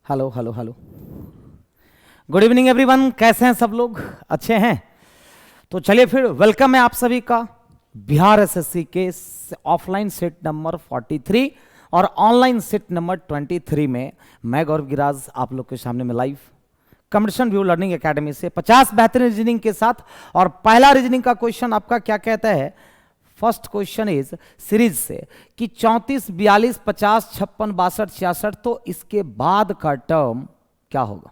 Hello hello hello. Good evening everyone, कैसे हैं सब लोग? अच्छे हैं? तो चलिए फिर वेलकम है आप सभी का बिहार एसएससी के ऑफलाइन सेट नंबर 43 और ऑनलाइन सेट नंबर 23 में मैं गौरव गिराज आप लोग के सामने में live competition view learning academy से 50 बेहतरीन रीजनिंग के साथ। और पहला रीजनिंग का क्वेश्चन आपका क्या कहता है? फर्स्ट क्वेश्चन इज सीरीज से कि 34, 42, 50, 56, 62, 66, तो इसके बाद का टर्म क्या होगा?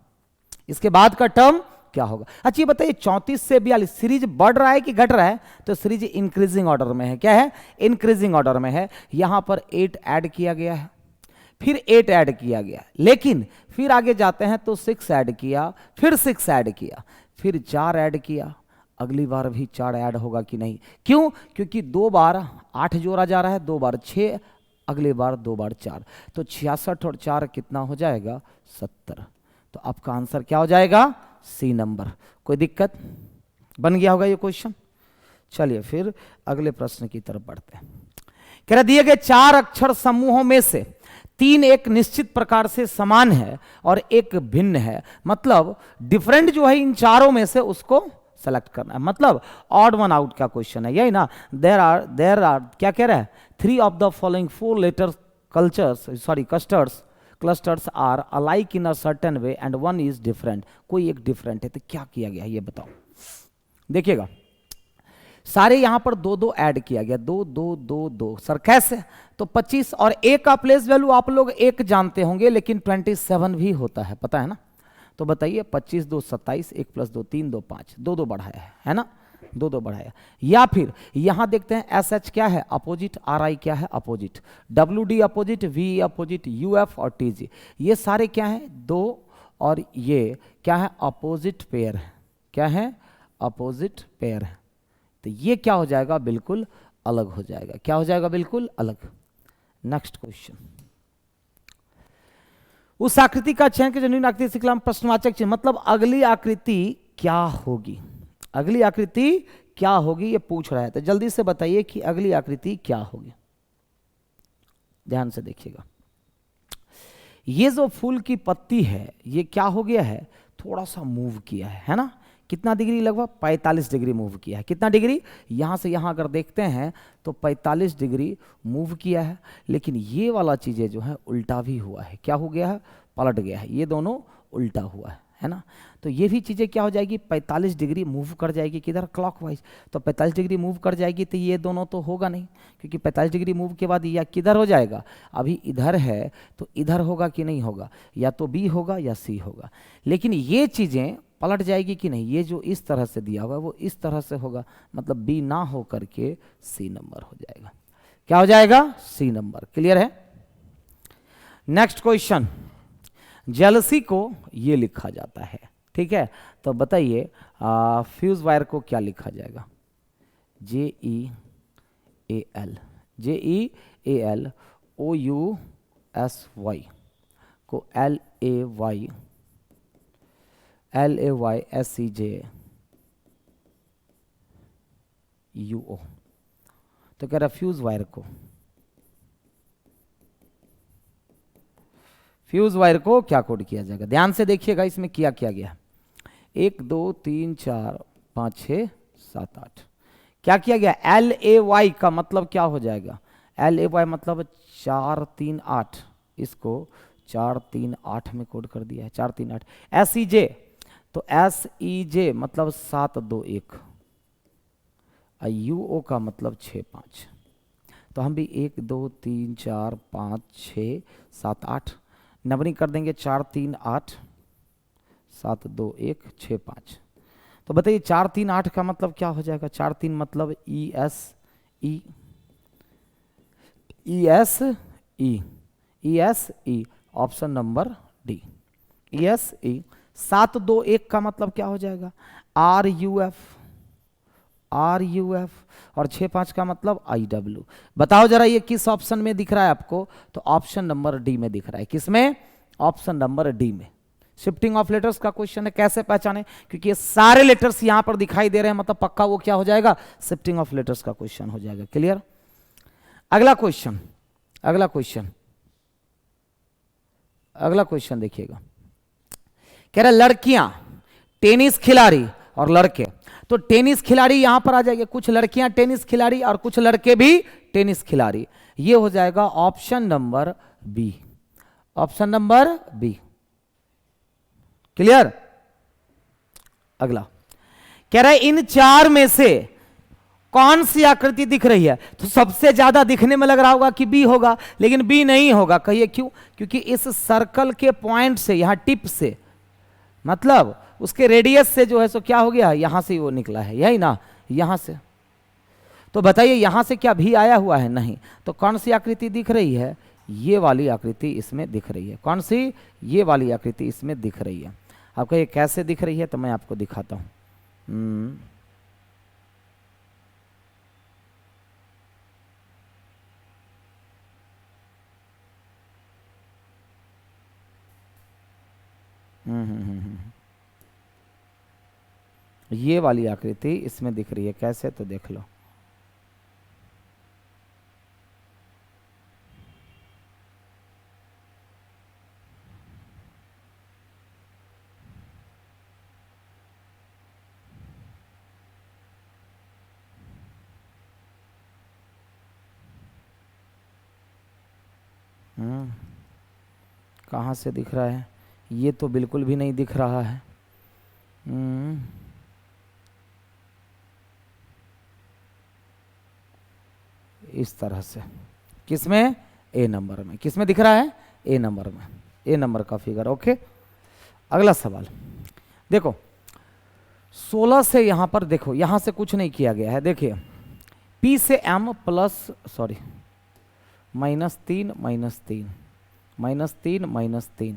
इसके बाद का टर्म क्या होगा? अच्छा ये बताइए, 34 से 42 सीरीज बढ़ रहा है कि घट रहा है? तो सीरीज इंक्रीजिंग ऑर्डर में है। क्या है? इंक्रीजिंग ऑर्डर में है। यहां पर 8 ऐड किया गया है, फिर 8 ऐड किया गया, लेकिन फिर आगे जाते हैं तो 6 ऐड किया, फिर 6 ऐड किया, फिर 4 ऐड किया। अगली बार भी 4 ऐड होगा कि नहीं? क्यों? क्योंकि 2 बार 8 जोड़ा जा रहा है, 2 बार 6, अगली बार 2 बार 4, तो 66 और 4 कितना हो जाएगा? 70। तो आपका आंसर क्या हो जाएगा? C number. कोई दिक्कत? बन गया होगा ये क्वेश्चन। चलिए फिर अगले प्रश्न की तरफ बढ़ते हैं। कह रहा दिए गए 4 अक्षर समूहों में से 3 एक निश्चित प्रकार से समान है और एक भिन्न है, मतलब डिफरेंट जो है इन चारों में से उसको सेलेक्ट करना है। मतलब ऑड वन आउट का क्वेश्चन है, यही ना? देर आर क्या कह रहा है? 3 of the following 4 letter clusters are alike in a certain way and one is different. कोई एक डिफरेंट है, तो क्या किया गया है ये बताओ। देखिएगा, सारे यहां पर 2-2 ऐड किया गया, 2-2-2-2 सर कैसे? तो 25 और एक का प्लेस वैल्यू आप लोग एक जानते होंगे, लेकिन 27 भी होता है, पता है ना? तो बताइए 25 2 27, 1 + 2 3 2 5, 2-2 बढ़ाया है ना? 2-2 बढ़ाया। या फिर यहां देखते हैं SH क्या है? अपोजिट। RI क्या है? Opposite. WD opposite, VE opposite, UF और TG ये सारे क्या है? 2 और ये क्या है? अपोजिट पेयर है। क्या है? अपोजिट पेयर है। तो ये क्या हो जाएगा? बिल्कुल अलग हो जाएगा। क्या हो जाएगा? बिल्कुल अलग। नेक्स्ट क्वेश्चन, उस आकृति का चयन के जन्य आकृति शिखला में प्रश्नवाचक चिन्ह, मतलब अगली आकृति क्या होगी? अगली आकृति क्या होगी ये पूछ रहा है, तो जल्दी से बताइए कि अगली आकृति क्या होगी। ध्यान से देखिएगा, ये जो फूल की पत्ती है ये क्या हो गया है? थोड़ा सा मूव किया है ना? कितना डिग्री? लगभग 45 डिग्री मूव किया है। कितना डिग्री? यहां से यहां अगर देखते हैं तो 45 डिग्री मूव किया है, लेकिन ये वाला चीजें जो है उल्टा भी हुआ है। क्या हो गया है? पलट गया है। ये दोनों उल्टा हुआ है ना? तो ये भी चीजें क्या हो जाएगी? 45 डिग्री मूव कर जाएगी। किधर? क्लॉकवाइज। तो 45 डिग्री मूव कर जाएगी, तो ये दोनों तो होगा नहीं, क्योंकि 45 डिग्री मूव के बाद यह किधर हो जाएगा? अभी इधर है, तो इधर होगा कि नहीं होगा? या तो बी होगा या सी होगा। लेकिन ये चीजें पलट जाएगी कि नहीं? ये जो इस तरह से दिया हुआ है वो इस तरह से होगा, मतलब बी ना हो करके सी नंबर हो जाएगा। क्या हो जाएगा? C number. क्लियर है? नेक्स्ट क्वेश्चन, जेलसी को ये लिखा जाता है, ठीक है? तो बताइए फ्यूज वायर को क्या लिखा जाएगा? JEAL, JEAL, OUSY को LAYSEJUO। तो कह रहा फ्यूज वायर को क्या कोड किया जाएगा? ध्यान से देखिएगा, इसमें किया गया 1 2 3 4 5 6 7 8। क्या किया गया? LAY का मतलब क्या हो जाएगा? LAY मतलब 4 3 8, इसको 4 3 8 में कोड कर दिया है। 4 3 8। SEJ, तो SEJ मतलब 7 2 1। UO का मतलब 6 5। तो हम भी 1 2 3 4 5 6 7 8 नंबरिंग कर देंगे। 4 3 8 7 2 1 6 5। तो बताइए 4 3 8 का मतलब क्या हो जाएगा? 4 3 मतलब ESE, option number D, ESE। 7 2 1 का मतलब क्या हो जाएगा? RUF, और 6 5 का मतलब IW। बताओ जरा ये किस ऑप्शन में दिख रहा है आपको? तो ऑप्शन नंबर डी में दिख रहा है। किसमें? ऑप्शन नंबर डी में। शिफ्टिंग ऑफ लेटर्स का क्वेश्चन है, कैसे पहचाने? क्योंकि ये सारे लेटर्स यहां पर दिखाई दे रहे हैं, मतलब पक्का वो क्या हो जाएगा? शिफ्टिंग ऑफ लेटर्स का क्वेश्चन हो जाएगा। क्लियर? अगला क्वेश्चन अगला क्वेश्चन देखिएगा, कह रहा लड़कियां टेनिस खिलाड़ी और लड़के, तो टेनिस खिलाड़ी यहां पर आ जाएंगे, कुछ लड़कियां टेनिस खिलाड़ी और कुछ लड़के भी टेनिस खिलाड़ी, ये हो जाएगा option number B, option number B. Clear? अगला कह रहा है इन चार में से कौन सी आकृति दिख रही है, तो सबसे ज्यादा दिखने में लग रहा होगा कि बी होगा, लेकिन बी नहीं होगा। कहिए क्यों? क्योंकि इस सर्कल के पॉइंट से, यहां टिप से, मतलब उसके रेडियस से जो है सो क्या हो गया, यहां से वो निकला है, यही ना, यहां से। तो बताइए यहां से क्या भी आया हुआ है? नहीं। तो कौन सी आकृति दिख रही है? ये वाली आकृति इसमें दिख रही है। कौन सी? ये वाली आकृति इसमें दिख रही है। आपको ये कैसे दिख रही है तो मैं आपको दिखाता हूं। ये वाली आकृति इसमें दिख रही है, कैसे? तो देख लो। कहाँ से दिख रहा है? ये तो बिल्कुल भी नहीं दिख रहा है। इस तरह से, किसमें? ए नंबर में। किसमें दिख रहा है? ए नंबर में, ए नंबर का फिगर। ओके, अगला सवाल देखो, 16 से यहां पर देखो, यहां से कुछ नहीं किया गया है। देखिए P से M प्लस सॉरी -3 -3 -3 -3,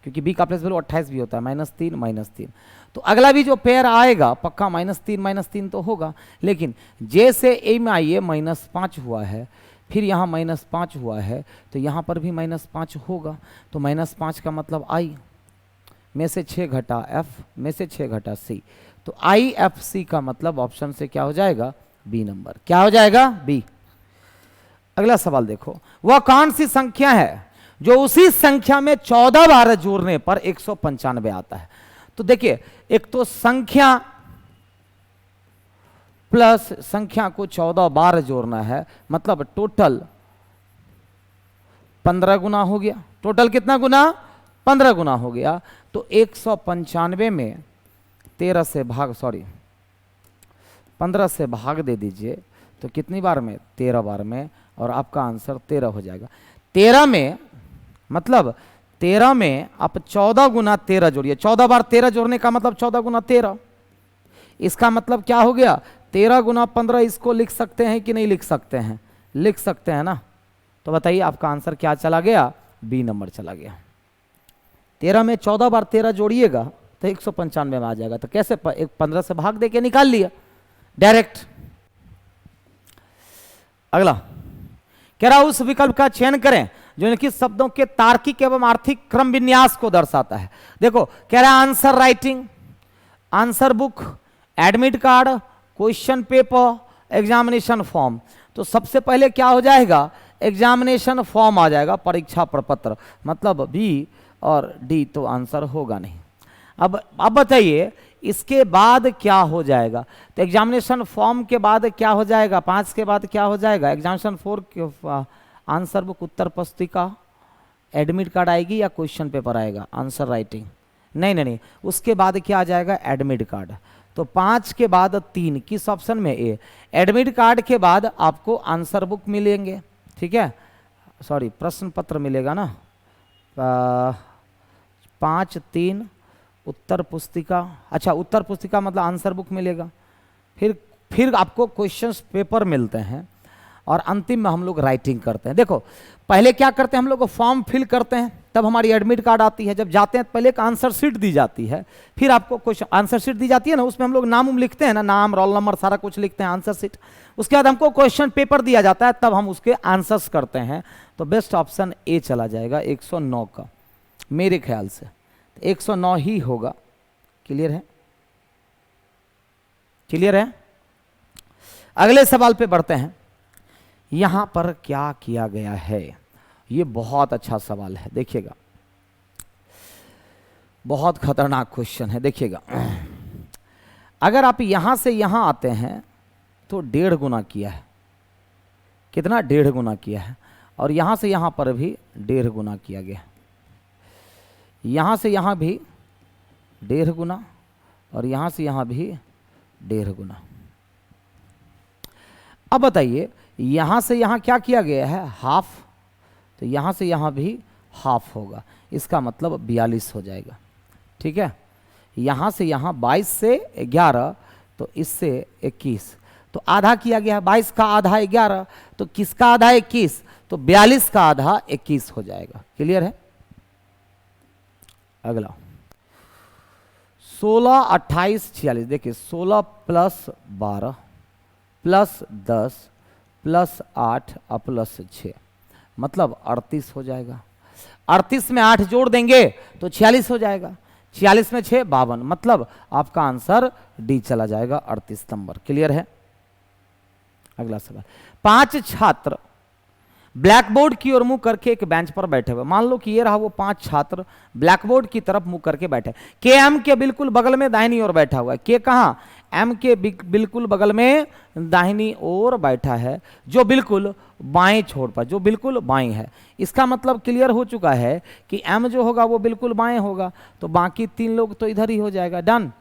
क्योंकि B का प्लेस वैल्यू 28 भी होता है, -3 -3। तो अगला भी जो पेयर आएगा पक्का -3 -3 तो होगा, लेकिन जैसे ए में आइए -5 हुआ है, फिर यहाँ -5 हुआ है, तो यहाँ पर भी -5 होगा। तो -5 का मतलब I में से 6 घटा F में से 6 घटा C, तो IFC का मतलब ऑप्शन से क्या हो जाएगा? B number. क्या हो जाएगा? बी। अगला सवाल देखो, वह कौन सी संख्या है जो उसी संख्या में 14 बार जोड़ने पर 195 आता है? तो देखिए, एक तो संख्या प्लस संख्या को 14 बार जोड़ना है, मतलब टोटल 15 गुना हो गया। टोटल कितना गुना? 15 गुना हो गया। तो 195 में 13 से भाग, सॉरी 15 से भाग दे दीजिए, तो कितनी बार में? 13 बार में, और आपका आंसर 13 हो जाएगा। 13 में मतलब 13 में आप 14 गुना 13 जोड़िए। 14 बार 13 जोड़ने का मतलब 14 गुना 13। इसका मतलब क्या हो गया? 13 गुना 15। इसको लिख सकते हैं कि नहीं लिख सकते हैं? लिख सकते हैं ना। तो बताइए आपका आंसर क्या चला गया? बी नंबर चला गया। 13 में 14 बार 13 जोड़िएगा तो 195 में आ जाएगा। तो कैसे? 15 से भाग दे के निकाल लिया डायरेक्ट। अगला कह रहा उस विकल्प का चयन करें जो इनके शब्दों के तार्किक एवं आर्थिक क्रम विन्यास को दर्शाता है। देखो कह रहा है answer writing, answer book, admit card, question paper, examination form. तो सबसे पहले क्या हो जाएगा? एग्जामिनेशन फॉर्म आ जाएगा, परीक्षा प्रपत्र, मतलब बी और डी तो आंसर होगा नहीं। अब बताइए इसके बाद क्या हो जाएगा? तो एग्जामिनेशन फॉर्म के बाद क्या हो जाएगा? 5 के बाद क्या हो जाएगा? एग्जामिनेशन 4 के आंसर बुक, उत्तर पुस्तिका, एडमिट कार्ड आएगी या क्वेश्चन पेपर आएगा? आंसर राइटिंग नहीं नहीं नहीं, उसके बाद क्या आ जाएगा? Admit card. तो 5 के बाद 3, किस ऑप्शन में? ए। एडमिट कार्ड के बाद आपको आंसर बुक मिलेंगे, ठीक है, सॉरी प्रश्न पत्र मिलेगा ना। 5 3 उत्तर पुस्तिका, अच्छा उत्तर पुस्तिका मतलब आंसर बुक मिलेगा, फिर आपको क्वेश्चंस पेपर मिलते हैं, और अंतिम में हम लोग राइटिंग करते हैं। देखो पहले क्या करते हैं हम लोग? फॉर्म फिल करते हैं, तब हमारी एडमिट कार्ड आती है। जब जाते हैं पहले एक आंसर शीट दी जाती है, फिर आपको क्वेश्चन, आंसर शीट दी जाती है ना, उसमें हम लोग नाम लिखते हैं ना, नाम रोल नंबर सारा कुछ लिखते हैं, आंसर शीट। उसके बाद हमको क्वेश्चन पेपर दिया जाता है, तब हम उसके आंसर्स करते हैं। तो बेस्ट ऑप्शन ए चला जाएगा 109 का, मेरे ख्याल से 109 ही होगा। क्लियर है? क्लियर है? अगले सवाल पे बढ़ते हैं। यहां पर क्या किया गया है? ये बहुत अच्छा सवाल है, देखिएगा। बहुत खतरनाक क्वेश्चन है, देखिएगा। अगर आप यहां से यहां आते हैं तो 1.5 गुना किया है, कितना 1.5 गुना किया है, और यहां से यहां पर भी 1.5 गुना किया गया, यहां से यहां भी 1.5 गुना, और यहां से यहां भी 1.5 गुना। अब बताइए यहां से यहां क्या किया गया है, हाफ, तो यहां से यहां भी हाफ होगा, इसका मतलब 42 हो जाएगा। ठीक है, यहां से यहां 22 से 11, तो इससे 21, तो आधा किया गया है। 22 का आधा 11, तो किसका आधा 21, तो 42 का आधा 21 हो जाएगा। क्लियर है। अगला 16, 28, 46। देखिए 16 + 12 + 10 + 8 और +6, मतलब 38 हो जाएगा। 38 में 8 जोड़ देंगे तो 46 हो जाएगा। 46 में 6 52, मतलब आपका आंसर डी चला जाएगा, 38 नंबर। क्लियर है। अगला सवाल, 5 छात्र ब्लैक बोर्ड की ओर मुंह करके एक बेंच पर बैठे हुए। मान लो कि ये रहा वो 5 छात्र ब्लैक बोर्ड की तरफ मुंह करके बैठे। के एम के बिल्कुल बगल में दाहिनी ओर बैठा हुआ है। के कहाँ, एम के बिल्कुल बगल में दाहिनी ओर बैठा है, जो बिल्कुल बाएं छोर पर, जो बिल्कुल बाएं है। इसका मतलब क्लियर हो चुका है कि एम जो होगा वो बिल्कुल बाएं होगा, तो बाकी 3 लोग तो इधर ही हो जाएगा। डन।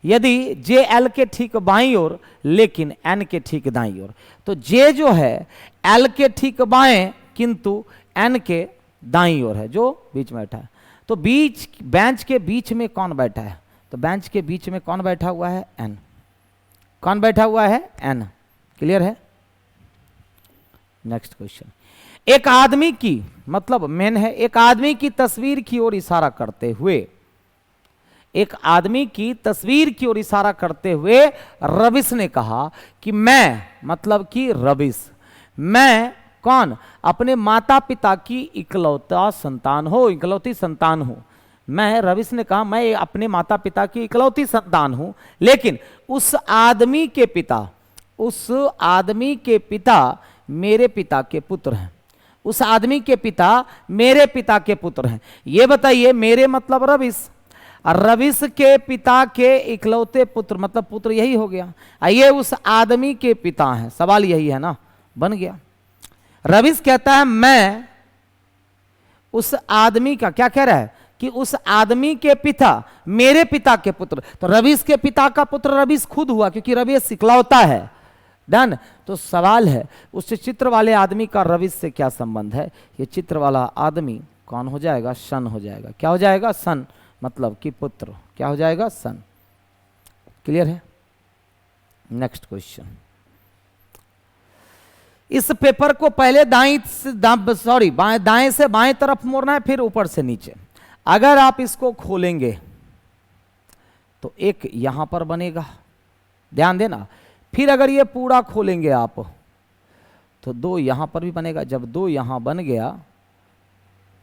यदि जे एल के ठीक बाईं ओर लेकिन एन के ठीक दाईं ओर, तो जे जो है एल के ठीक बाएं किंतु एन के दाईं ओर है, जो बीच में बैठा है। तो बीच बेंच के बीच में कौन बैठा है, तो बेंच के बीच में कौन बैठा हुआ है, एन। कौन बैठा हुआ है, एन। क्लियर है। नेक्स्ट क्वेश्चन, एक आदमी की, मतलब मेन है, एक आदमी की तस्वीर की ओर इशारा करते हुए, एक आदमी की तस्वीर की ओर इशारा करते हुए रविश ने कहा कि मैं, मतलब कि रविश, मैं कौन, अपने माता पिता की इकलौता संतान हो, इकलौती संतान हूं। मैं, रविश ने कहा मैं अपने माता पिता की इकलौती संतान हूं, लेकिन उस आदमी के पिता, उस आदमी के पिता मेरे पिता के पुत्र हैं। उस आदमी के पिता मेरे पिता के पुत्र हैं। ये बताइए, मेरे मतलब रविश, रविश के पिता के इकलौते पुत्र, मतलब पुत्र यही हो गया। ये उस आदमी के पिता हैं, सवाल यही है ना, बन गया। रविश कहता है मैं उस आदमी का, क्या कह रहा है कि उस आदमी के पिता मेरे पिता के पुत्र, तो रविश के पिता का पुत्र रविश खुद हुआ, क्योंकि रविश इकलौता है। डन। तो सवाल है उस चित्र वाले आदमी का रविश से क्या संबंध है। ये चित्र वाला आदमी कौन हो जाएगा, सन हो जाएगा। क्या हो जाएगा, सन, मतलब कि पुत्र। क्या हो जाएगा, सन। क्लियर है। नेक्स्ट क्वेश्चन, इस पेपर को पहले दाएं से बाएं तरफ मोड़ना है, फिर ऊपर से नीचे। अगर आप इसको खोलेंगे तो एक यहां पर बनेगा, ध्यान देना। फिर अगर ये पूरा खोलेंगे आप तो 2 यहां पर भी बनेगा। जब 2 यहां बन गया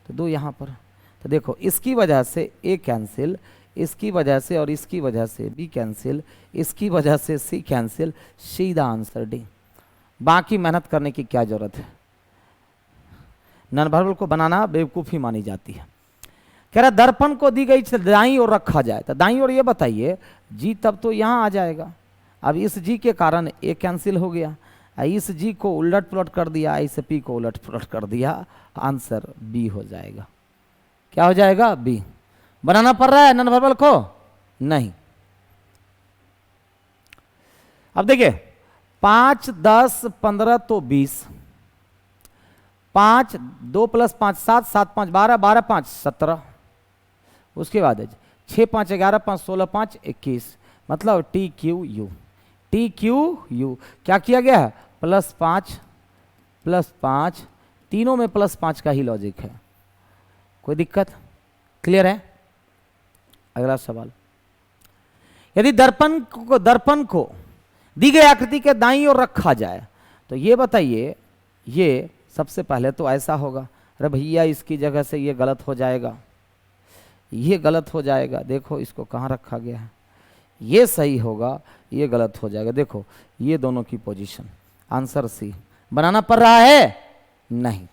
तो 2 यहां पर, तो देखो इसकी वजह से ए कैंसिल, इसकी वजह से और इसकी वजह से बी कैंसिल, इसकी वजह से सी कैंसिल, सीधा आंसर डी। बाकी मेहनत करने की क्या जरूरत है। नॉन वर्बल को बनाना बेवकूफ़ी मानी जाती है। कह रहा दर्पण को दी गई दाईं ओर रखा जाए, तो दाईं ओर ये बताइए जी, तब तो यहाँ आ जाएगा। अब इस जी के कारण ए कैंसिल हो गया, इस जी को उलट पुलट कर दिया, इस पी को उलट पुलट कर दिया, आंसर बी हो जाएगा। क्या हो जाएगा, बी। बनाना पड़ रहा है नॉन वर्बल को, नहीं। अब देखिए 5 10 15 तो 20, 5 2 + 5 7, 7 5 12, 12 5 17, उसके बाद 6 5 11 5 16 5 21, मतलब T Q U. T Q U क्या किया गया है, +5 +5, तीनों में +5 का ही लॉजिक है। कोई दिक्कत, क्लियर है। अगला सवाल, यदि दर्पण को दी गई आकृति के दाईं ओर रखा जाए, तो ये बताइए, ये सबसे पहले तो ऐसा होगा, अरे भैया इसकी जगह से ये गलत हो जाएगा, ये गलत हो जाएगा। देखो इसको कहाँ रखा गया है, ये सही होगा, ये गलत हो जाएगा। देखो ये दोनों की पोजीशन, आंसर सी। बनाना पड़ रहा है, नहीं।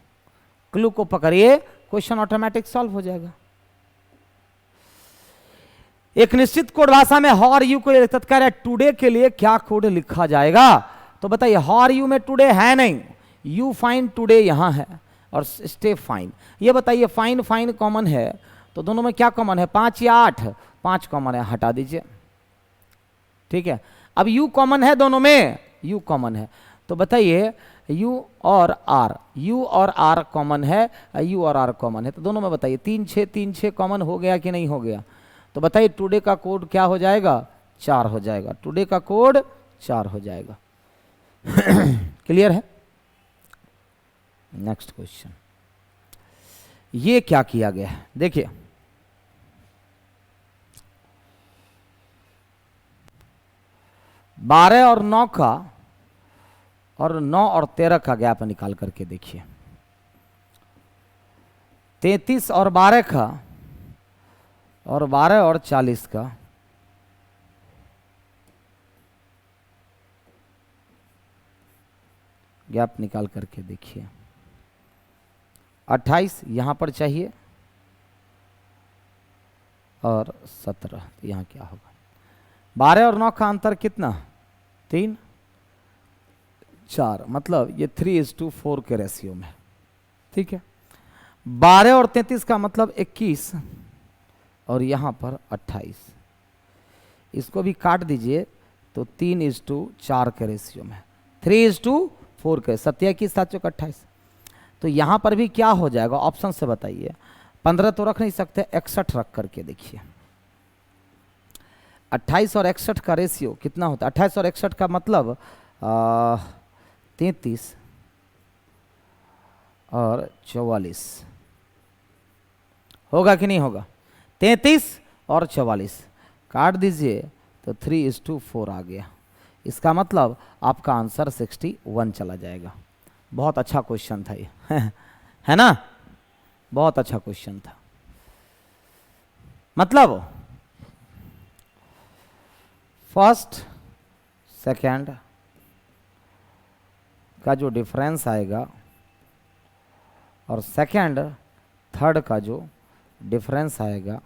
क्लू को पकड़िए, क्वेश्चन ऑटोमेटिक सॉल्व हो जाएगा। एक निश्चित कोड भाषा में हाउ आर यू को कह रहा है टुडे के लिए क्या कोड लिखा जाएगा। तो बताइए हाउ आर यू में टुडे है नहीं, यू फाइन टुडे यहां है और स्टे फाइन। ये बताइए फाइन फाइन कॉमन है तो दोनों में क्या कॉमन है, 5 या 8, 5 कॉमन है, हटा दीजिए। ठीक है, अब यू कॉमन है दोनों में, यू कॉमन है तो बताइए यू और आर कॉमन है, यू और आर कॉमन है तो दोनों में बताइए 3 6 कॉमन हो गया कि नहीं हो गया। तो बताइए टुडे का कोड क्या हो जाएगा, 4 हो जाएगा, टुडे का कोड 4 हो जाएगा। क्लियर है। नेक्स्ट क्वेश्चन, ये क्या किया गया है देखिए, बारह और 9 का और 9 और 13 का गैप निकाल करके देखिए, 33 और 12 का और 12 और 40 का गैप निकाल करके देखिए, 28 यहां पर चाहिए और 17, यहां क्या होगा, 12 और 9 का अंतर कितना, 3 4, मतलब ये 3:4 के रेशियो में। ठीक है, 12 और 33 का मतलब 21 और यहां पर 28, इसको भी काट दीजिए तो 3:4 के रेशियो में, 3:4 के, 27 7 28। तो यहां पर भी क्या हो जाएगा ऑप्शन से बताइए, 15 तो रख नहीं सकते, 61 रख करके देखिए, 28 और 61 का रेशियो कितना होता है, 28 और 61 का मतलब 33 और 44 होगा कि नहीं होगा, 33 और 44 काट दीजिए तो 3:4 आ गया, इसका मतलब आपका आंसर 61 चला जाएगा। बहुत अच्छा क्वेश्चन था ये, है ना, बहुत अच्छा क्वेश्चन था। मतलब फर्स्ट सेकंड का जो डिफरेंस आएगा और सेकंड थर्ड का जो डिफरेंस आएगा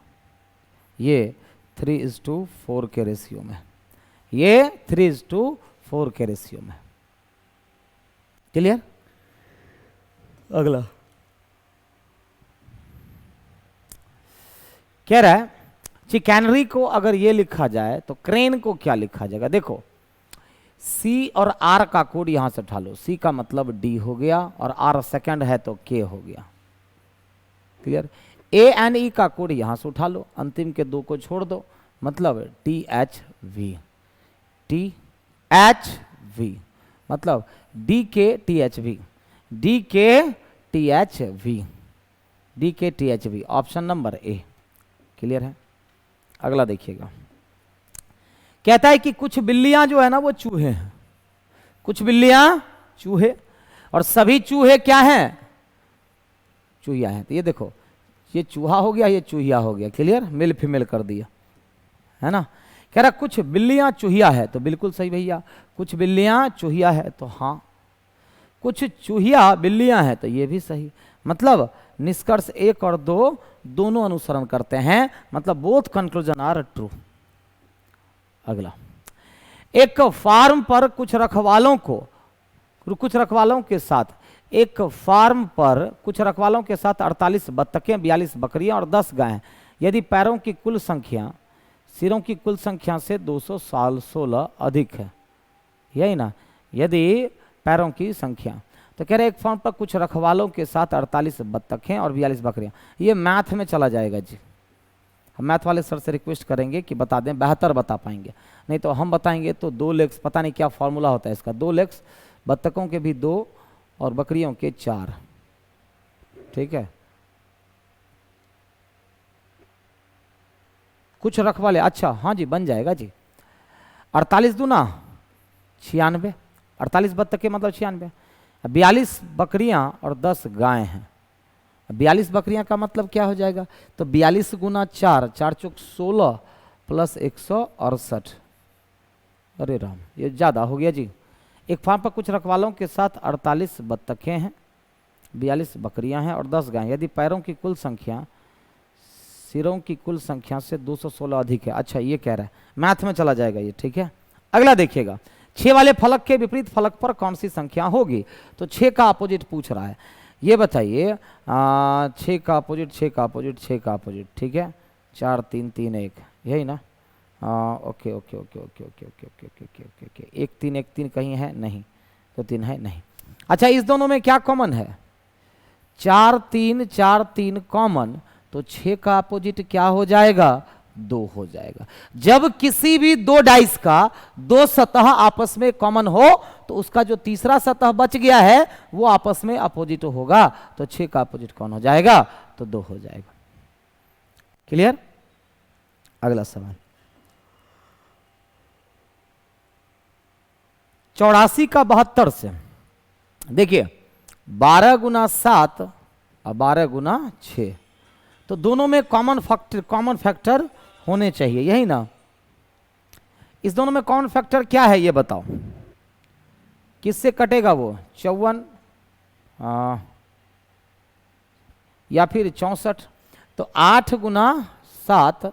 ये 3:4 के रेशियो में, ये 3:4 के रेशियो में। क्लियर। अगला कह रहा है चिकैनरी को अगर ये लिखा जाए तो क्रेन को क्या लिखा जाएगा। देखो सी और आर का कोड यहां से उठा लो, सी का मतलब डी हो गया और आर सेकंड है तो के हो गया। क्लियर। ए एन ई का कोड यहां से उठा लो, अंतिम के 2 को छोड़ दो, मतलब T H we, T H we मतलब डी के टी एच वी, डी के टी एच वी, डी के T H we, option number A. Clear है। अगला देखिएगा, कहता है कि कुछ बिल्लियां जो है ना वो चूहे हैं, कुछ बिल्लियां चूहे, और सभी चूहे क्या हैं, चूहिया हैं। तो ये देखो ये चूहा हो गया, ये चूहिया हो गया। क्लियर, मेल फीमेल कर दिया, है ना। कह रहा कुछ बिल्लियां चूहिया है, तो बिल्कुल सही भैया, कुछ बिल्लियां चूहिया है तो हाँ, कुछ चूहिया बिल्लियां हैं तो ये भी सही। मतलब निष्कर्ष 1 और 2 दोनों अनुसरण करते हैं, मतलब बोथ कंक्लूजन आर ट्रू। अगला, एक फार्म पर कुछ रखवालों के साथ, एक फार्म पर कुछ रखवालों के साथ 48 बत्तखें, 42 बकरियां और 10 गायें। यदि पैरों की कुल संख्या सिरों की कुल संख्या से 216 अधिक है, यही ना, यदि पैरों की संख्या। तो कह रहे एक फार्म पर कुछ रखवालों के साथ 48 बत्तखें और 42 बकरियां। ये मैथ में चला जाएगा जी, हम मैथ वाले सर से रिक्वेस्ट करेंगे कि बता दें, बेहतर बता पाएंगे, नहीं तो हम बताएंगे तो 2 लेग्स, पता नहीं क्या फॉर्मूला होता है इसका, 2 लेग्स, बत्तखों के भी 2 और बकरियों के 4। ठीक है, कुछ रखवाले, अच्छा हाँ जी बन जाएगा जी, 48 दूना 96, 48 बत्तखें मतलब 96, 42 बकरियां और 10 गायें हैं। 42 बकरियां का मतलब क्या हो जाएगा, तो 42 गुना 4, 4 चौक 16 प्लस 168, अरे राम ये ज़्यादा हो गया जी। एक फार्म पर कुछ रखवालों के साथ 48 बत्तखें हैं, 42 बकरियां हैं और 10 गायें। यदि पैरों की कुल संख्या सिरों की कुल संख्या से 216 अधिक है। अच्छा ये कह रहा है, मैथ में चला जाएगा ये, ठीक है। अगला देखिएगा, 6 वाले फलक के विपरीत फलक पर कौन सी संख्या होगी। तो 6 का अपोजिट पूछ रहा है, ये बताइए। 6 का अपोजिट, 6 का अपोजिट, 6 का अपोजिट, ठीक है। 4 3 3 1, यही ना। Okay okay okay okay okay okay okay okay okay okay okay 1 3 1 3 कहीं है नहीं, तो 3 है नहीं। अच्छा इस दोनों में क्या कॉमन है, 4 3 कॉमन, तो 6 का अपोजिट क्या हो जाएगा, 2 हो जाएगा। जब किसी भी दो डाइस का दो सतह आपस में कॉमन हो तो उसका जो तीसरा सतह बच गया है वो आपस में अपोजिट होगा, तो 6 का अपोजिट कौन हो जाएगा, तो 2 हो जाएगा। क्लियर। अगला सवाल, 84 का 72 से, देखिए 12 गुना 7 और 12 गुना 6, तो दोनों में कॉमन फैक्टर होने चाहिए, यही ना। इस दोनों में कॉमन फैक्टर क्या है ये बताओ, किससे कटेगा वो, 54 या फिर 64। तो 8 गुना 7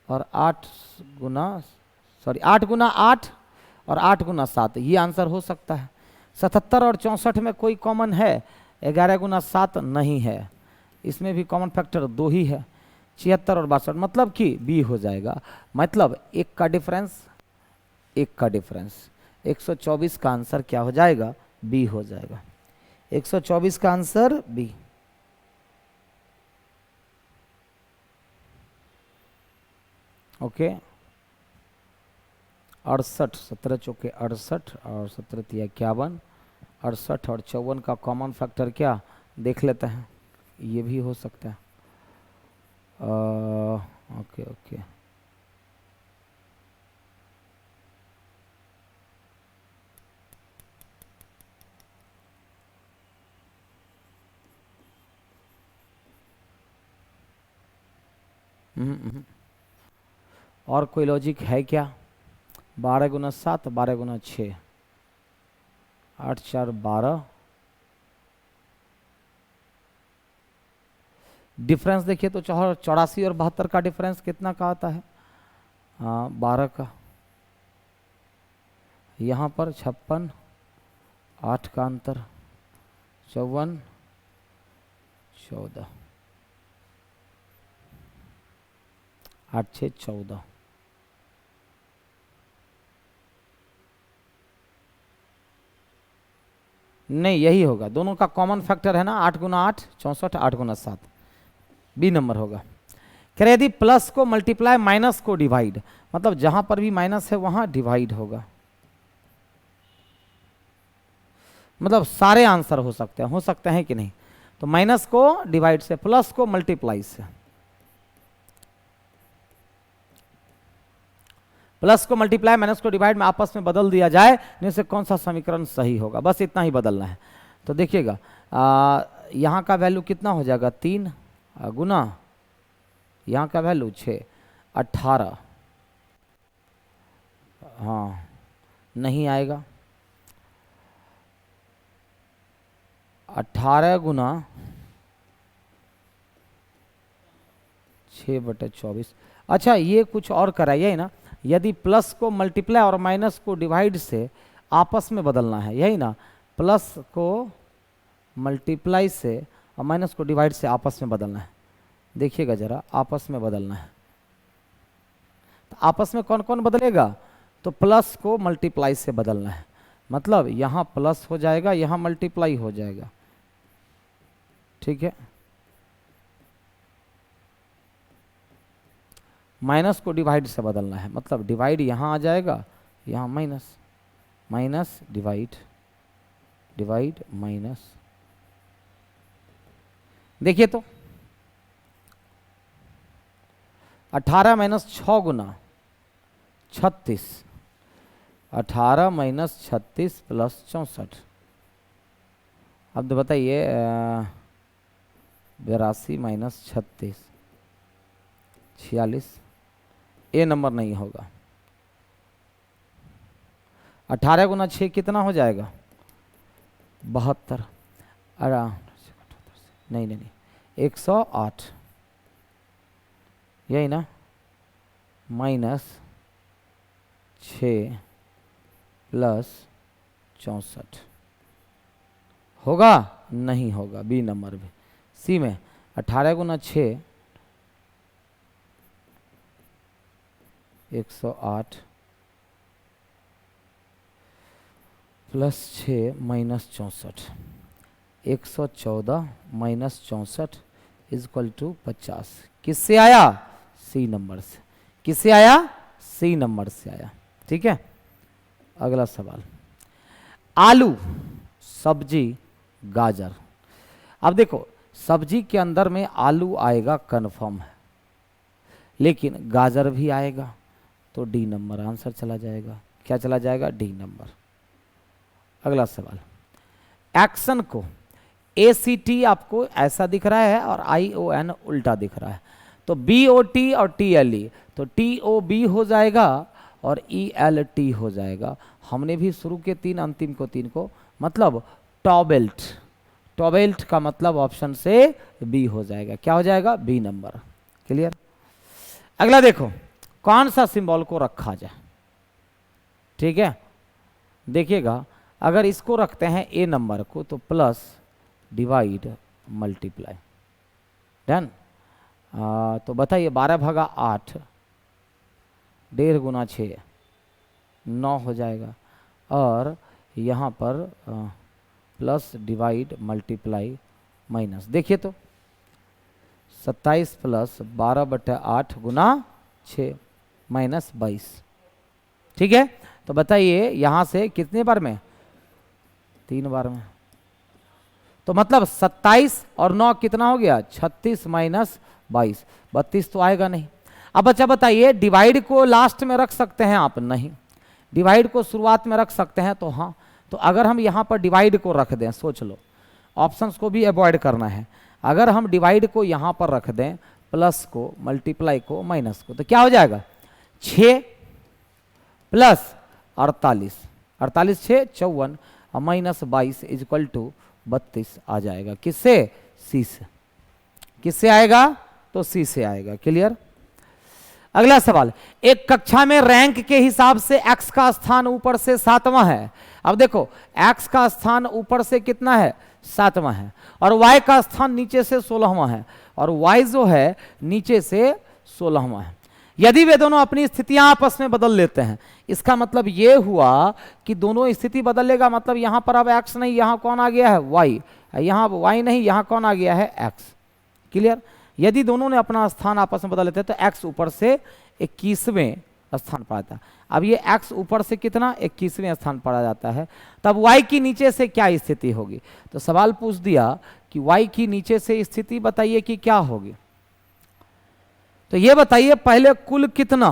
और 8 गुना 8 और 8 गुना 7, ये आंसर हो सकता है। 77 और 64 में कोई कॉमन है, 11 गुना 7 नहीं है, इसमें भी कॉमन फैक्टर 2 ही है। 76 और 62 मतलब कि बी हो जाएगा, मतलब 1 का डिफरेंस, 1 का डिफरेंस। 124 का आंसर क्या हो जाएगा, बी हो जाएगा। 124 का आंसर बी। ओके 68, 17 चौके 68 और 17 तिया 51, 68 और 54 का कॉमन फैक्टर क्या देख लेते हैं, ये भी हो सकता है। ओके ओके और कोई लॉजिक है क्या, 12 गुना 7, 12 गुना 6, 8 4 12, डिफरेंस देखिए तो 84 और 72 का डिफरेंस कितना का आता है, 12 का। यहाँ पर 56, 8 का अंतर, 54 14, 8 6 14। नहीं यही होगा, दोनों का कॉमन फैक्टर है ना, 8 गुना 8 64, 8 गुना 7, बी नंबर होगा। कह रहे यदि प्लस को मल्टीप्लाई माइनस को डिवाइड, मतलब जहां पर भी माइनस है वहां डिवाइड होगा, मतलब सारे आंसर हो सकते हैं कि नहीं। तो माइनस को डिवाइड से, प्लस को मल्टीप्लाई से, प्लस को मल्टीप्लाई माइनस को डिवाइड में आपस में बदल दिया जाए, जिससे कौन सा समीकरण सही होगा, बस इतना ही बदलना है। तो देखिएगा यहाँ का वैल्यू कितना हो जाएगा, 3 गुना यहाँ का वैल्यू 6, 18, हाँ नहीं आएगा, 18 गुना 6/24। अच्छा ये कुछ और कराइए ना, यदि प्लस को मल्टीप्लाई और माइनस को डिवाइड से आपस में बदलना है, यही ना, प्लस को मल्टीप्लाई से और माइनस को डिवाइड से आपस में बदलना है। देखिएगा जरा, आपस में बदलना है, तो आपस में कौन कौन बदलेगा, तो प्लस को मल्टीप्लाई से बदलना है, मतलब यहाँ प्लस हो जाएगा, यहाँ मल्टीप्लाई हो जाएगा, ठीक है। माइनस को डिवाइड से बदलना है, मतलब डिवाइड यहाँ आ जाएगा, यहाँ minus, minus divide, divide minus. देखिए तो 18 माइनस 6 गुना 36, 18 माइनस 36 प्लस 64। अब तो बताइए 82 माइनस 36 46, ए नंबर नहीं होगा। 18 गुना 6 कितना हो जाएगा, 72, अरे नहीं नहीं नहीं 108, यही ना, -6 + 64 होगा? नहीं होगा, बी नंबर में। सी में 18 × 6 108 +6 -64 114 -64 = 50। किससे आया? सी नंबर से। किससे आया? सी नंबर से आया। ठीक है, अगला सवाल, आलू, सब्जी, गाजर। अब देखो, सब्जी के अंदर में आलू आएगा कन्फर्म है, लेकिन गाजर भी आएगा, तो डी नंबर आंसर चला जाएगा। क्या चला जाएगा? D number. अगला सवाल, एक्शन को ACT आपको ऐसा दिख रहा है और ION उल्टा दिख रहा है, तो BOT और TLE, तो TOB हो जाएगा और ELT हो जाएगा। हमने भी शुरू के 3, अंतिम को 3 को, मतलब टॉबेल्ट। टॉबेल्ट का मतलब ऑप्शन से बी हो जाएगा। क्या हो जाएगा? B number. क्लियर? अगला देखो, कौन सा सिंबल को रखा जाए। ठीक है, देखिएगा, अगर इसको रखते हैं ए नंबर को, तो प्लस, डिवाइड, मल्टीप्लाई, डन। तो बताइए, 12/8 1.5 × 6 9 हो जाएगा, और यहाँ पर प्लस, डिवाइड, मल्टीप्लाई, माइनस। देखिए तो 27 + 12/8 × 6 -22। ठीक है, तो बताइए यहाँ से कितने बार में? 3 बार में। तो मतलब 27 और 9 कितना हो गया? 36 - 22, 32 तो आएगा नहीं। अब अच्छा बताइए, डिवाइड को लास्ट में रख सकते हैं आप? नहीं। डिवाइड को शुरुआत में रख सकते हैं? तो हाँ। तो अगर हम यहाँ पर डिवाइड को रख दें, सोच लो, ऑप्शंस को भी अवॉइड करना है। अगर हम डिवाइड को यहाँ पर रख दें, प्लस को, मल्टीप्लाई को, माइनस को, तो क्या हो जाएगा? 6 + 48, 48 6 54, और -22 = 32 आ जाएगा। किससे? सी से। किससे आएगा? तो सी से आएगा। क्लियर? अगला सवाल, एक कक्षा में रैंक के हिसाब से x का स्थान ऊपर से 7वां है। अब देखो, x का स्थान ऊपर से कितना है? 7वां है, और y का स्थान नीचे से 16वां है, और y जो है नीचे से 16वां है। यदि वे दोनों अपनी स्थितियां आपस में बदल लेते हैं, इसका मतलब ये हुआ कि दोनों स्थिति बदल लेगा, मतलब यहां पर अब x नहीं, यहां कौन आ गया है? y। यहां y नहीं, यहां कौन आ गया है? x। क्लियर? यदि दोनों ने अपना स्थान आपस में बदल लेते हैं, तो x ऊपर से 21वें स्थान पर आता है। अब ये x ऊपर से कितना? 21वें स्थान पर आ जाता है। तब y की नीचे से क्या स्थिति होगी? तो सवाल पूछ दिया कि y की नीचे से स्थिति बताइए कि क्या होगी। तो ये बताइए पहले, कुल कितना?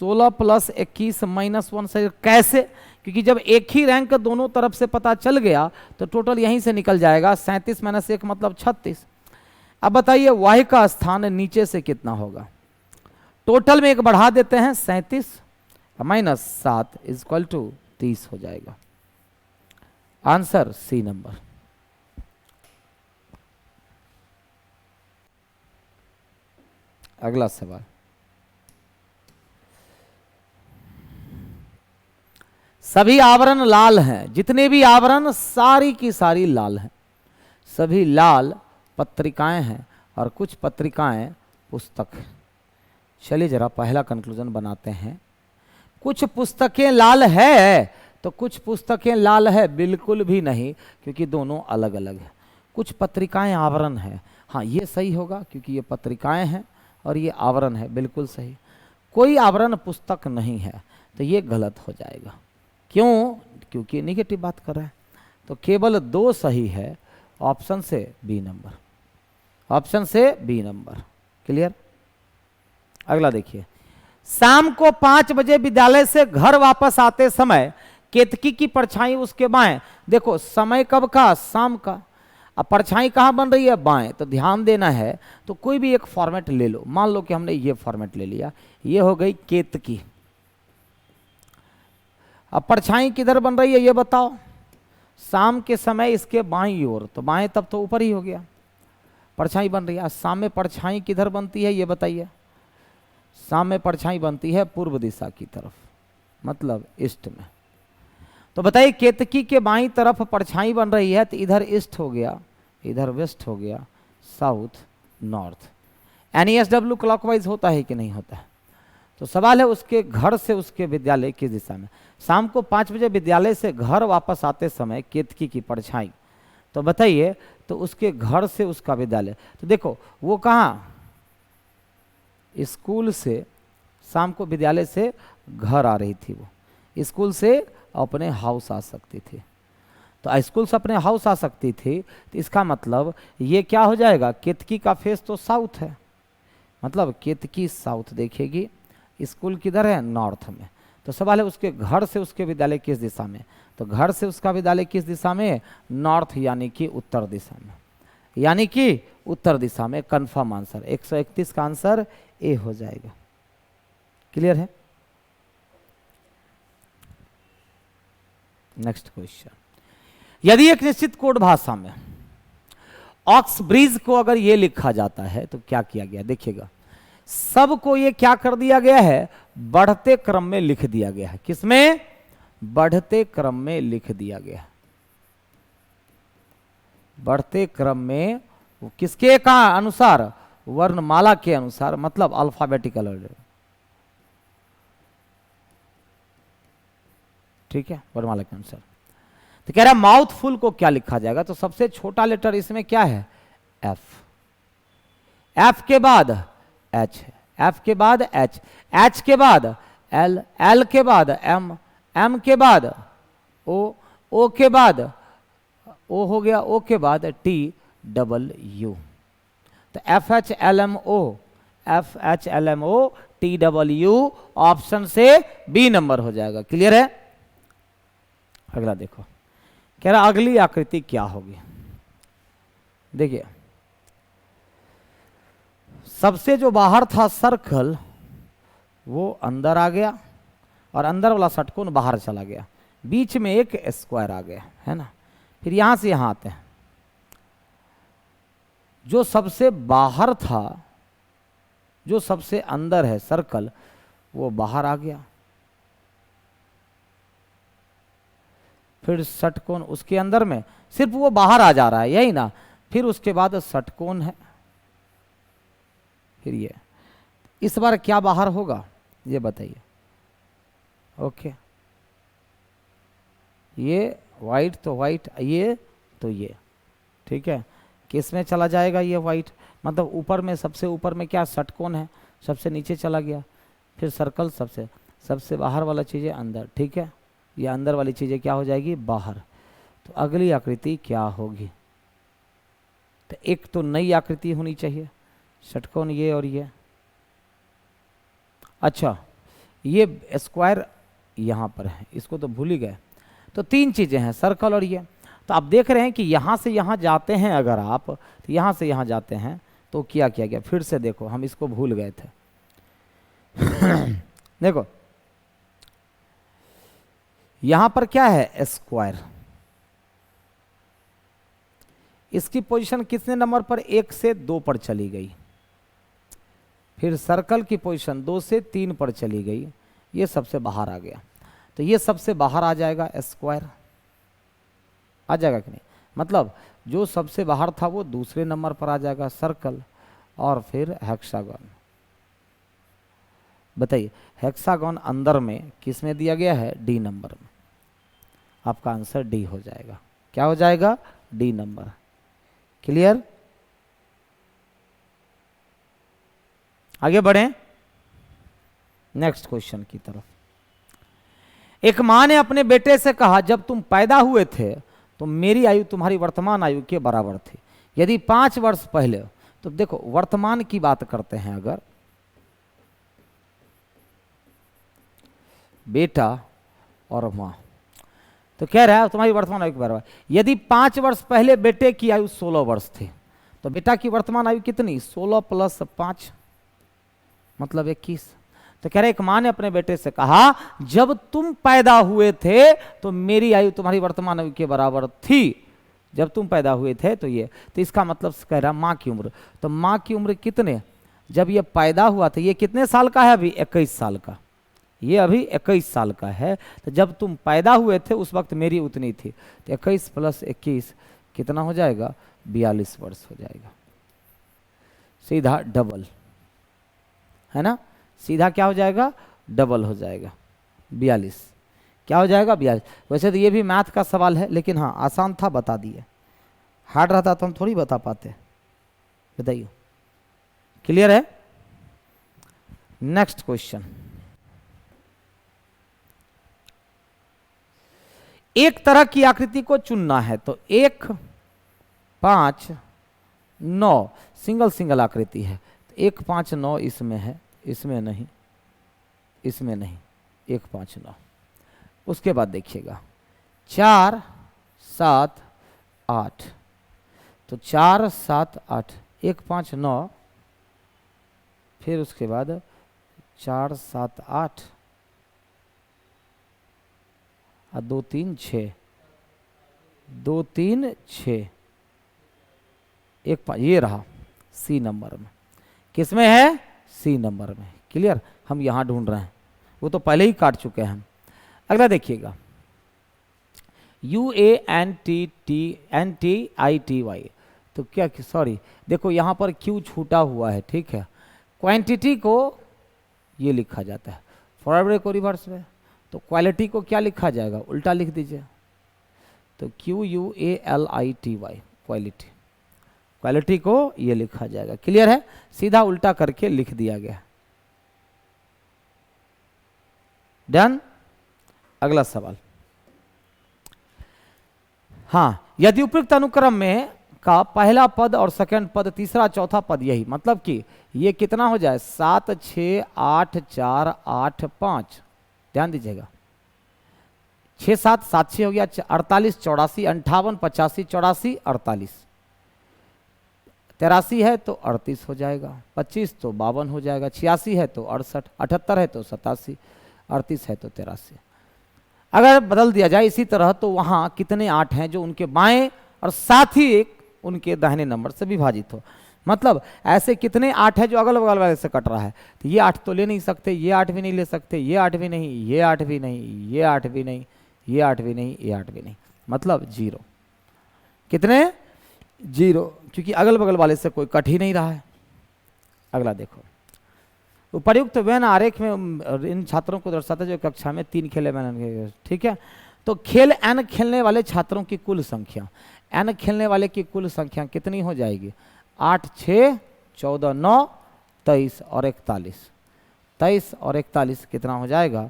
16 + 21 -1 से। कैसे? क्योंकि जब एक ही रैंक दोनों तरफ से पता चल गया, तो टोटल यहीं से निकल जाएगा। 37 - 1 मतलब 36। अब बताइए y का स्थान नीचे से कितना होगा? टोटल में एक बढ़ा देते हैं, 37 -7 = 30 हो जाएगा। Answer C number. अगला सवाल, सभी आवरण लाल हैं। जितने भी आवरण, सारी की सारी लाल हैं। सभी लाल पत्रिकाएं हैं, और कुछ पत्रिकाएं पुस्तक हैं। चलिए जरा पहला कंक्लूजन बनाते हैं। कुछ पुस्तकें लाल है, तो कुछ पुस्तकें लाल है बिल्कुल भी नहीं, क्योंकि दोनों अलग अलग हैं। कुछ पत्रिकाएं आवरण है, हाँ ये सही होगा, क्योंकि ये पत्रिकाएं हैं और ये आवरण है, बिल्कुल सही। कोई आवरण पुस्तक नहीं है, तो ये गलत हो जाएगा। क्यों? क्योंकि निगेटिव बात कर रहा है। तो केवल 2 सही है, ऑप्शन से बी नंबर। ऑप्शन से बी नंबर। क्लियर? अगला देखिए, शाम को 5 बजे विद्यालय से घर वापस आते समय केतकी की परछाई उसके बाएं। देखो समय कब का? शाम का। अब परछाई कहाँ बन रही है? बाएं। तो ध्यान देना है, तो कोई भी एक फॉर्मेट ले लो। मान लो कि हमने ये फॉर्मेट ले लिया, ये हो गई केतकी। अब परछाई किधर बन रही है ये बताओ? शाम के समय इसके बाईं ओर, तो बाएं तब तो ऊपर ही हो गया। परछाई बन रही है। सामने परछाई किधर बनती है ये बताइए? सामने परछाई बनती है पूर्व दिशा की तरफ, मतलब ईस्ट में। तो बताइए केतकी के बाईं तरफ परछाई बन रही है, तो इधर ईस्ट हो गया, इधर वेस्ट हो गया, साउथ, नॉर्थ। NESW क्लॉकवाइज होता है कि नहीं होता है? तो सवाल है उसके घर से उसके विद्यालय किस दिशा में। शाम को 5 बजे विद्यालय से घर वापस आते समय केतकी की परछाई, तो बताइए तो उसके घर से उसका विद्यालय, तो देखो वो कहाँ, स्कूल से शाम को विद्यालय से घर आ रही थी, वो स्कूल से अपने हाउस आ सकती थी। तो स्कूल से अपने हाउस आ सकती थी, तो इसका मतलब ये क्या हो जाएगा, केतकी का फेस तो साउथ है, मतलब केतकी साउथ देखेगी, स्कूल किधर है, नॉर्थ में। तो सवाल है उसके घर से उसके विद्यालय किस दिशा में, तो घर से उसका विद्यालय किस दिशा में, नॉर्थ, यानी कि उत्तर दिशा में, यानी कि उत्तर दिशा में। कंफर्म आंसर 131 का आंसर ए हो जाएगा। क्लियर है? नेक्स्ट क्वेश्चन, यदि एक निश्चित कोड भाषा में ऑक्स ब्रिज को अगर ये लिखा जाता है तो क्या किया गया, देखिएगा सबको ये क्या कर दिया गया है, बढ़ते क्रम में लिख दिया गया है। किसमें, बढ़ते क्रम में लिख दिया गया है। बढ़ते क्रम में किसके का अनुसार, वर्णमाला के अनुसार, मतलब अल्फाबेटिकल ऑर्डर, ठीक है, वर्णमाला के अनुसार। तो कह रहा है माउथफुल को क्या लिखा जाएगा, तो सबसे छोटा लेटर इसमें क्या है, एफ, एफ के बाद एच है, एफ के बाद एच, एच के बाद एल, एल के बाद एम, एम के बाद ओ, ओ के बाद ओ हो गया, ओ के बाद टी डबल यू। तो F H L M O, F H L M O T double u, option से बी नंबर हो जाएगा। क्लियर है? अगला देखो, कह रहा अगली आकृति क्या होगी, देखिए सबसे जो बाहर था सर्कल वो अंदर आ गया और अंदर वाला षटकोण बाहर चला गया, बीच में एक स्क्वायर आ गया, है ना। फिर यहां से यहां आते हैं, जो सबसे बाहर था, जो सबसे अंदर है सर्कल, वो बाहर आ गया। फिर षटकोण उसके अंदर में, सिर्फ वो बाहर आ जा रहा है, यही ना। फिर उसके बाद षटकोण है, फिर ये, इस बार क्या बाहर होगा ये बताइए। ओके, ये वाइट तो वाइट, ये तो ये, ठीक है। किस में चला जाएगा ये वाइट, मतलब ऊपर में, सबसे ऊपर में क्या षटकोण है, सबसे नीचे चला गया। फिर सर्कल सबसे बाहर वाला चीज़ें अंदर, ठीक है। ये अंदर वाली चीज़ें क्या हो जाएगी, बाहर। तो अगली आकृति क्या होगी, तो एक तो नई आकृति होनी चाहिए, षटकोण ये और ये। अच्छा, ये स्क्वायर यहाँ पर है, इसको तो भूल ही गए। तो 3 चीज़ें हैं, सर्कल और ये। तो आप देख रहे हैं कि यहाँ से यहाँ जाते हैं अगर आप, तो यहाँ से यहाँ जाते हैं तो क्या किया गया, फिर से देखो, हम इसको भूल गए थे। देखो यहाँ पर क्या है, स्क्वायर, इसकी पोजीशन कितने नंबर पर, 1 से 2 पर चली गई। फिर सर्कल की पोजीशन 2 से 3 पर चली गई, ये सबसे बाहर आ गया। तो ये सबसे बाहर आ जाएगा, स्क्वायर आ जाएगा कि नहीं, मतलब जो सबसे बाहर था वो दूसरे नंबर पर आ जाएगा, सर्कल। और फिर हेक्सागन, बताइए हेक्सागन अंदर में किस में दिया गया है, डी नंबर में। आपका आंसर डी हो जाएगा। क्या हो जाएगा, डी नंबर। क्लियर? आगे बढ़ें नेक्स्ट क्वेश्चन की तरफ। एक मां ने अपने बेटे से कहा, जब तुम पैदा हुए थे तो मेरी आयु तुम्हारी वर्तमान आयु के बराबर थी। यदि 5 वर्ष पहले, तो देखो वर्तमान की बात करते हैं, अगर बेटा और मां, तो कह रहा है तुम्हारी वर्तमान आयु के बराबर। यदि 5 वर्ष पहले बेटे की आयु 16 वर्ष थी, तो बेटा की वर्तमान आयु कितनी, 16 + 5 मतलब 21। तो कह रहे एक मां ने अपने बेटे से कहा, जब तुम पैदा हुए थे तो मेरी आयु तुम्हारी वर्तमान आयु के बराबर थी। जब तुम पैदा हुए थे तो ये, तो इसका मतलब कह रहा माँ की उम्र। तो माँ की उम्र कितने, जब ये पैदा हुआ था ये कितने साल का है, अभी 21 साल का, ये अभी 21 साल का है। तो जब तुम पैदा हुए थे उस वक्त मेरी उतनी थी, तो 21 + 21 कितना हो जाएगा, 42 वर्ष हो जाएगा। सीधा डबल, है ना, सीधा क्या हो जाएगा, डबल हो जाएगा, 42 क्या हो जाएगा, 42। वैसे तो ये भी मैथ का सवाल है, लेकिन हाँ आसान था, बता दिए। हार्ड रहता तो हम थोड़ी बता पाते। बताइए, क्लियर है। नेक्स्ट क्वेश्चन, एक तरह की आकृति को चुनना है। तो 1, 5, 9 सिंगल सिंगल आकृति है। 1, 5, 9 इसमें है, इसमें नहीं, इसमें नहीं, 1, 5, 9। उसके बाद देखिएगा 4, 7, 8। तो 4, 7, 8, 1, 5, 9, फिर उसके बाद 4, 7, 8 और 2, 3, 6, 2, 3, 6, 1, 5, ये रहा सी नंबर में। किसमें है, सी नंबर में। क्लियर, हम यहां ढूंढ रहे हैं, वो तो पहले ही काट चुके हैं हम। अगला देखिएगा UANTTITY। तो क्या, सॉरी देखो यहाँ पर क्यू छूटा हुआ है, ठीक है। क्वांटिटी को ये लिखा जाता है फॉरवर्ड को रिवर्स में, तो क्वालिटी को क्या लिखा जाएगा, उल्टा लिख दीजिए। तो QUALITY क्वालिटी, क्वालिटी को ये लिखा जाएगा। क्लियर है, सीधा उल्टा करके लिख दिया गया। डन। अगला सवाल, हाँ, यदि उपयुक्त अनुक्रम में का पहला पद और सेकंड पद, तीसरा चौथा पद यही, मतलब कि ये कितना हो जाए, 7, 6, 8, 4, 8, 5। ध्यान दीजिएगा, 6, 7, 7, 6 हो गया 48, 84, 58, 85, 84, 48, 83 है तो 38 हो जाएगा, 25 तो 52 हो जाएगा, 86 है तो 68, 78 है तो 87, 38 है तो 83। अगर बदल दिया जाए इसी तरह, तो वहां कितने 8 हैं जो उनके बाएं और साथ ही एक उनके दाहिने नंबर से विभाजित हो। मतलब ऐसे कितने 8 है जो अगल बगल वाले से कट रहा है। तो ये 8 तो ले नहीं सकते, ये 8 भी नहीं ले सकते, ये 8 भी नहीं, ये 8 भी नहीं, ये 8 भी नहीं, ये 8 भी नहीं, ये 8 भी नहीं, मतलब 0। कितने, 0, क्योंकि अगल बगल वाले से कोई कट ही नहीं रहा है। अगला देखो, उपर्युक्त वेन आरेख में इन छात्रों को दर्शाता है जो कक्षा में 3 खेले मैंने, ठीक है। तो खेल n खेलने वाले छात्रों की कुल संख्या, n खेलने वाले की कुल संख्या कितनी हो जाएगी, 8, 6, 14, 9, 23 और 41। 23 और 41 कितना हो जाएगा,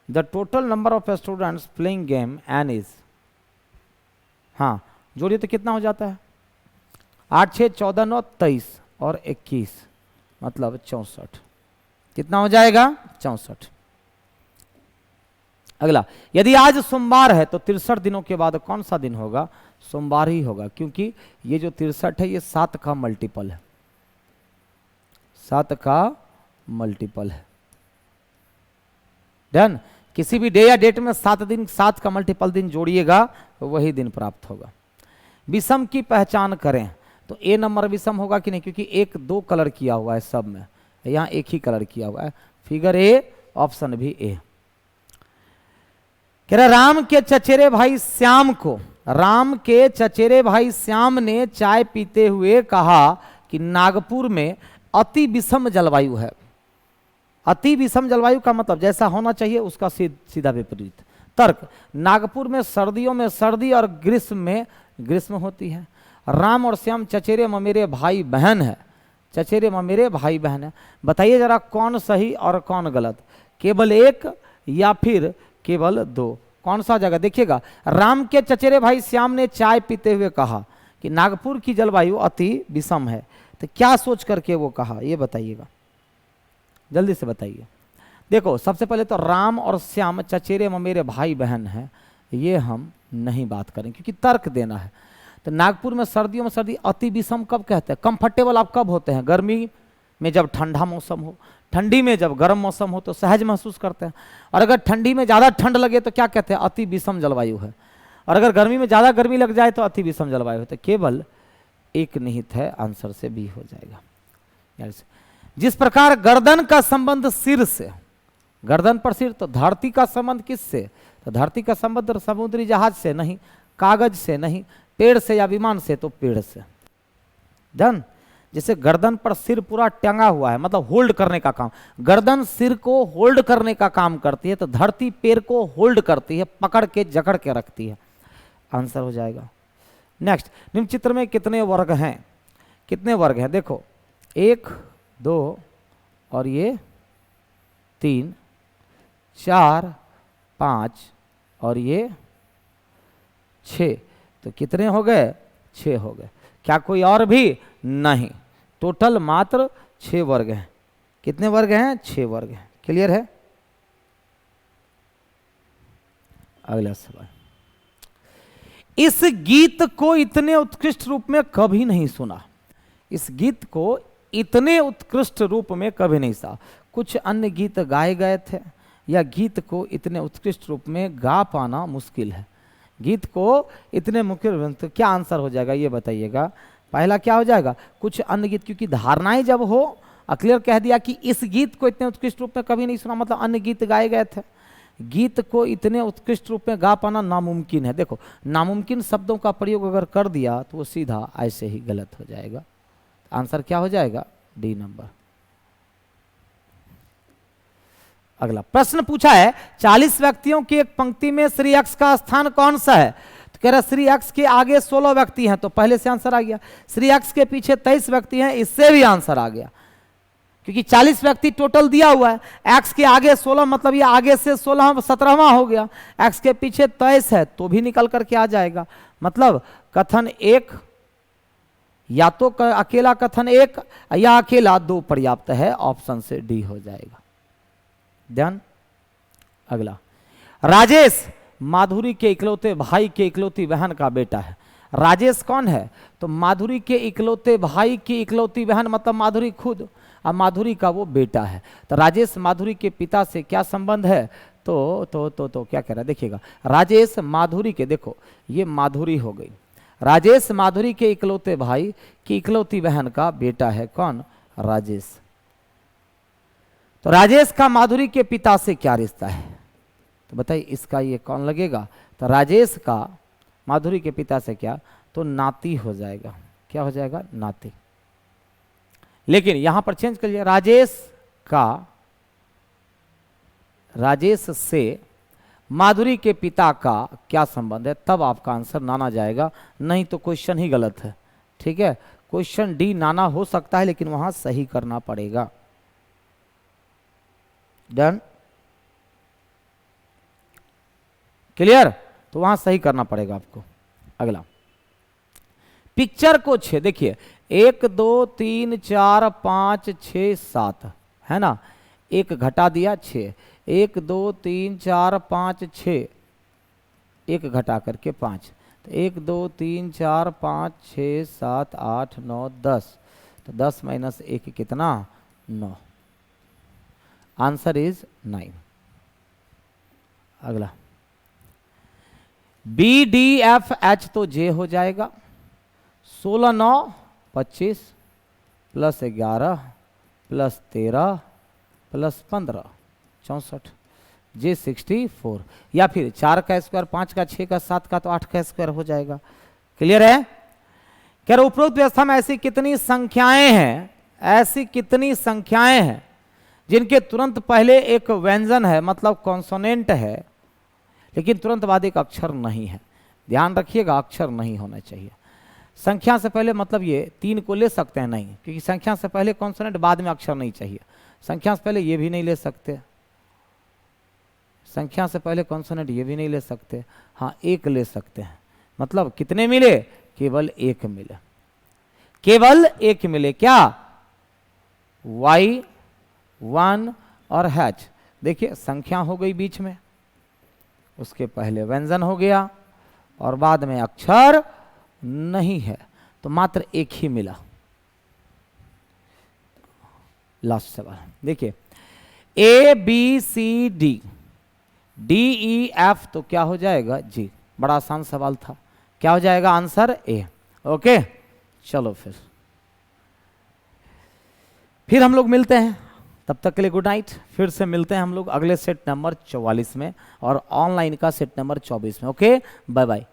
the total number of students playing game n is, हाँ जोड़िए तो कितना हो जाता है, 8, 6, 14, 9, 23 और 21, मतलब 64। कितना हो जाएगा, 64। अगला, यदि आज सोमवार है तो 63 दिनों के बाद कौन सा दिन होगा, सोमवार ही होगा, क्योंकि ये जो 63 है ये 7 का मल्टीपल है, 7 का मल्टीपल है। डन। किसी भी डे या डेट में 7 दिन, 7 का मल्टीपल दिन जोड़िएगा तो वही दिन प्राप्त होगा। विषम की पहचान करें, तो ए नंबर विषम होगा कि नहीं, क्योंकि 1, 2 कलर किया हुआ है सब में, यहाँ एक ही कलर किया हुआ है। फिगर ए, ऑप्शन भी ए। कह रहा राम के चचेरे भाई श्याम को, राम के चचेरे भाई श्याम ने चाय पीते हुए कहा कि नागपुर में अति विषम जलवायु है। अति विषम जलवायु का मतलब जैसा होना चाहिए उसका सीधा विपरीत। तर्क, नागपुर में सर्दियों में सर्दी और ग्रीष्म में ग्रीष्म होती है। राम और श्याम चचेरे ममेरे भाई बहन है, चचेरे ममेरे भाई बहन है। बताइए जरा कौन सही और कौन गलत, केवल 1 या फिर केवल 2, कौन सा जगह। देखिएगा, राम के चचेरे भाई श्याम ने चाय पीते हुए कहा कि नागपुर की जलवायु अति विषम है। तो क्या सोच करके वो कहा, ये बताइएगा, जल्दी से बताइए। देखो सबसे पहले तो राम और श्याम चचेरे ममेरे भाई बहन हैं, ये हम नहीं बात करें क्योंकि तर्क देना है। तो नागपुर में सर्दियों में सर्दी, अति विषम कब कहते हैं, कंफर्टेबल आप कब होते हैं, गर्मी में जब ठंडा मौसम हो, ठंडी में जब गर्म मौसम हो तो सहज महसूस करते हैं। और अगर ठंडी में ज़्यादा ठंड लगे तो क्या कहते हैं, अति विषम जलवायु है। और अगर गर्मी में ज़्यादा गर्मी लग जाए तो अति विषम जलवायु है। तो केवल एक निहित है, आंसर से बी हो जाएगा। जिस प्रकार गर्दन का संबंध सिर से, गर्दन पर सिर, तो धरती का संबंध किससे, तो धरती का संबंध समुद्री जहाज से नहीं, कागज से नहीं, पेड़ से या विमान से, तो पेड़ से। डन। जैसे गर्दन पर सिर पूरा टंगा हुआ है, मतलब होल्ड करने का काम, गर्दन सिर को होल्ड करने का काम करती है, तो धरती पैर को होल्ड करती है, पकड़ के जकड़ के रखती है। आंसर हो जाएगा। नेक्स्ट, निम्न चित्र में कितने वर्ग हैं, कितने वर्ग हैं, देखो 1 2 और ये 3 4 5 और ये 6, तो कितने हो गए, 6 हो गए। क्या कोई और भी नहीं, टोटल मात्र 6 वर्ग हैं। कितने वर्ग हैं, 6 वर्ग हैं। क्लियर है। अगला सवाल, इस गीत को इतने उत्कृष्ट रूप में कभी नहीं सुना, इस गीत को इतने उत्कृष्ट रूप में कभी नहीं सुना। कुछ अन्य गीत गाए गए थे, या गीत को इतने उत्कृष्ट रूप में गा पाना मुश्किल है। गीत को इतने मुख्य, तो क्या आंसर हो जाएगा ये बताइएगा। पहला क्या हो जाएगा, कुछ अन्य गीत, क्योंकि धारणाएं जब हो, क्लियर कह दिया कि इस गीत को इतने उत्कृष्ट रूप में कभी नहीं सुना, मतलब अन्य गीत गाए गए थे। गीत को इतने उत्कृष्ट रूप में गा पाना नामुमकिन है। देखो नामुमकिन शब्दों का प्रयोग अगर कर दिया तो वो सीधा ऐसे ही गलत हो जाएगा। आंसर क्या हो जाएगा, डी नंबर। अगला प्रश्न पूछा है, 40 व्यक्तियों की एक पंक्ति में श्री एक्स का स्थान कौन सा है। तो कह रहा श्री एक्स के आगे 16 व्यक्ति हैं, तो पहले से आंसर आ गया। श्री एक्स के पीछे 23 व्यक्ति हैं, इससे भी आंसर आ गया, क्योंकि 40 व्यक्ति टोटल दिया हुआ है। एक्स के आगे 16, मतलब ये आगे से 16 17वां हो गया। एक्स के पीछे 23 है, तो भी निकल करके आ जाएगा। मतलब कथन 1, या तो अकेला कथन 1 या अकेला 2 पर्याप्त है। ऑप्शन से डी हो जाएगा। ध्यान। अगला, राजेश माधुरी के इकलौते भाई के इकलौती बहन का बेटा है। राजेश कौन है, तो माधुरी के इकलौते भाई की इकलौती बहन, मतलब माधुरी खुद, और माधुरी का वो बेटा है। तो राजेश माधुरी के पिता से क्या संबंध है, तो क्या कह रहा है देखिएगा। राजेश माधुरी के, देखो ये माधुरी हो गई, राजेश माधुरी के इकलौते भाई की इकलौती बहन का बेटा है। कौन, राजेश। तो राजेश का माधुरी के पिता से क्या रिश्ता है, तो बताइए इसका ये कौन लगेगा। तो राजेश का माधुरी के पिता से क्या, तो नाती हो जाएगा। क्या हो जाएगा, नाती। लेकिन यहां पर चेंज कर लिया, राजेश से माधुरी के पिता का क्या संबंध है, तब आपका आंसर नाना जाएगा, नहीं तो क्वेश्चन ही गलत है। ठीक है, क्वेश्चन डी नाना हो सकता है, लेकिन वहां सही करना पड़ेगा। डन, क्लियर, तो वहां सही करना पड़ेगा आपको। अगला, पिक्चर को 6, देखिए 1 2 3 4 5 6 7 है ना, एक घटा दिया 6, 1 2 3 4 5 6, एक घटा करके 5, तो 1 2 3 4 5 6 7 8 9 10, तो 10 - 1 कितना, 9। Answer is 9। अगला, बी डी एफ एच तो जे हो जाएगा। 16 9 25 + 11 + 13 + 15 64, जे 64, या फिर 4 का स्क्वायर 5 का 6 का 7 का, तो 8 का स्क्वायर हो जाएगा। क्लियर है। कह रहे उपरोक्त व्यवस्था में ऐसी कितनी संख्याएं हैं, ऐसी कितनी संख्याएं हैं जिनके तुरंत पहले एक व्यंजन है, मतलब कॉन्सोनेंट है, लेकिन तुरंत बाद एक अक्षर नहीं है। ध्यान रखिएगा, अक्षर नहीं होना चाहिए। संख्या से पहले मतलब ये 3 को ले सकते हैं, नहीं, क्योंकि संख्या से पहले कॉन्सोनेंट, बाद में अक्षर नहीं चाहिए। संख्या से पहले ये भी नहीं ले सकते, संख्या से पहले कॉन्सोनेंट ये भी नहीं ले सकते। हाँ, 1 ले सकते हैं। मतलब कितने मिले, केवल 1 मिले, केवल 1 मिले। क्या, Y 1 और H। देखिए संख्या हो गई बीच में, उसके पहले व्यंजन हो गया, और बाद में अक्षर नहीं है, तो मात्र 1 ही मिला। लास्ट सवाल देखिए, A B C D D E F तो क्या हो जाएगा जी, बड़ा आसान सवाल था, क्या हो जाएगा आंसर ए। ओके चलो फिर हम लोग मिलते हैं, तब तक के लिए गुड नाइट। फिर से मिलते हैं हम लोग अगले सेट नंबर 44 में और ऑनलाइन का सेट नंबर 24 में। Okay bye bye.